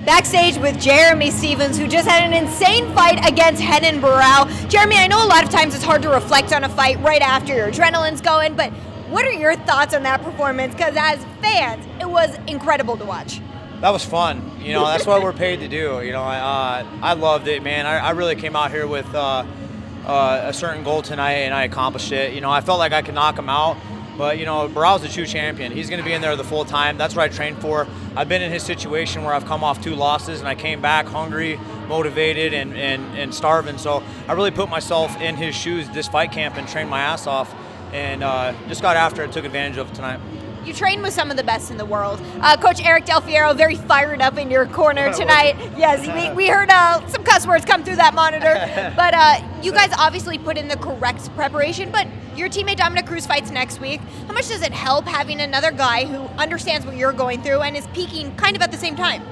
Backstage with Jeremy Stephens, who just had an insane fight against Renan Barao. Jeremy, I know a lot of times it's hard to reflect on a fight right after your adrenaline's going, but what are your thoughts on that performance? Because as fans, it was incredible to watch. That was fun. You know, that's what we're paid to do. You know, I loved it, man. I really came out here with a certain goal tonight, and I accomplished it. You know, I felt like I could knock him out. But, you know, Barao's a true champion. He's going to be in there the full time. That's what I trained for. I've been in his situation where I've come off 2 losses, and I came back hungry, motivated, and starving. So I really put myself in his shoes this fight camp and trained my ass off, and just got after it, took advantage of it tonight. You train with some of the best in the world. Coach Eric Del Fiero, very fired up in your corner tonight. Yes, we heard some cuss words come through that monitor. But you guys obviously put in the correct preparation, but your teammate Dominic Cruz fights next week. How much does it help having another guy who understands what you're going through and is peaking kind of at the same time?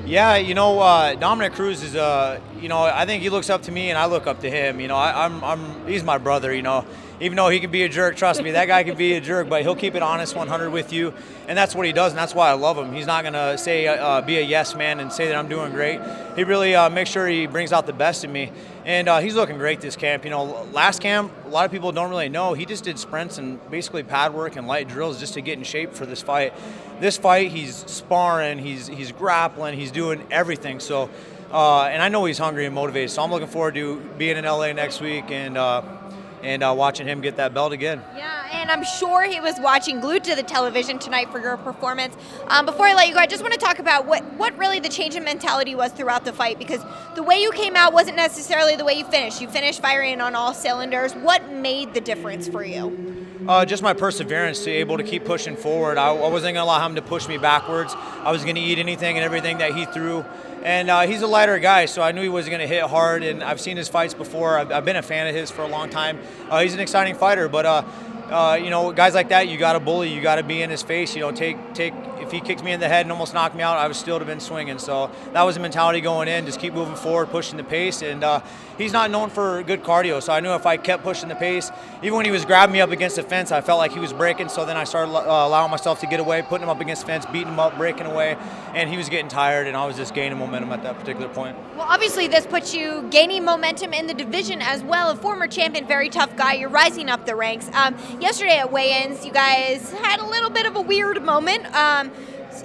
Yeah, you know, Dominic Cruz is, you know, I think he looks up to me and I look up to him. You know, he's my brother, you know. Even though he can be a jerk, trust me, that guy can be a jerk, but he'll keep it honest 100 with you, and that's what he does, and that's why I love him. He's not going to say, be a yes man and say that I'm doing great. He really makes sure he brings out the best in me, and he's looking great this camp. You know, last camp, a lot of people don't really know, he just did sprints and basically pad work and light drills just to get in shape for this fight. This fight, he's sparring, he's grappling, he's doing everything. So, and I know he's hungry and motivated, so I'm looking forward to being in LA next week and watching him get that belt again. Yeah, and I'm sure he was watching glued to the television tonight for your performance. Before I let you go, I just want to talk about what really the change in mentality was throughout the fight, because the way you came out wasn't necessarily the way you finished. You finished firing on all cylinders. What made the difference for you? Just my perseverance to able to keep pushing forward. I wasn't going to allow him to push me backwards. I was going to eat anything and everything that he threw. And he's a lighter guy, so I knew he wasn't going to hit hard. And I've seen his fights before. I've been a fan of his for a long time. He's an exciting fighter, but you know, guys like that, you got to bully. You got to be in his face. You know, take. If he kicked me in the head and almost knocked me out, I would still have been swinging. So that was the mentality going in. Just keep moving forward, pushing the pace. And he's not known for good cardio, so I knew if I kept pushing the pace, even when he was grabbing me up against the fence, I felt like he was breaking. So then I started allowing myself to get away, putting him up against the fence, beating him up, breaking away, and he was getting tired, and I was just gaining momentum at that particular point. Well, obviously this puts you gaining momentum in the division as well. A former champion, very tough guy. You're rising up the ranks. Yesterday at weigh-ins, you guys had a little bit of a weird moment.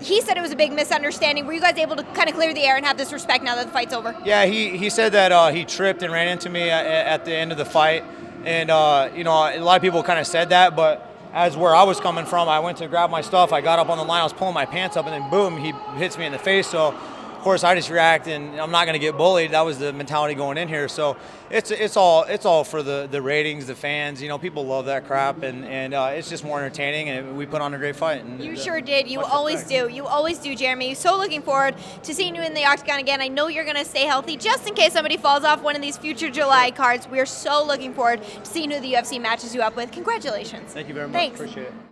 He said it was a big misunderstanding. Were you guys able to kind of clear the air and have this respect now that the fight's over? Yeah, he said that he tripped and ran into me at the end of the fight. And, you know, a lot of people kind of said that, but as where I was coming from, I went to grab my stuff. I got up on the line. I was pulling my pants up, and then boom, he hits me in the face. So, of course, I just react, and I'm not going to get bullied. That was the mentality going in here. So it's all for the ratings, the fans. You know, people love that crap, and it's just more entertaining, and we put on a great fight. And you sure did. You always do. You always do, Jeremy. So looking forward to seeing you in the octagon again. I know you're going to stay healthy just in case somebody falls off one of these future July cards. We are so looking forward to seeing who the UFC matches you up with. Congratulations. Thank you very much. Thanks. Appreciate it.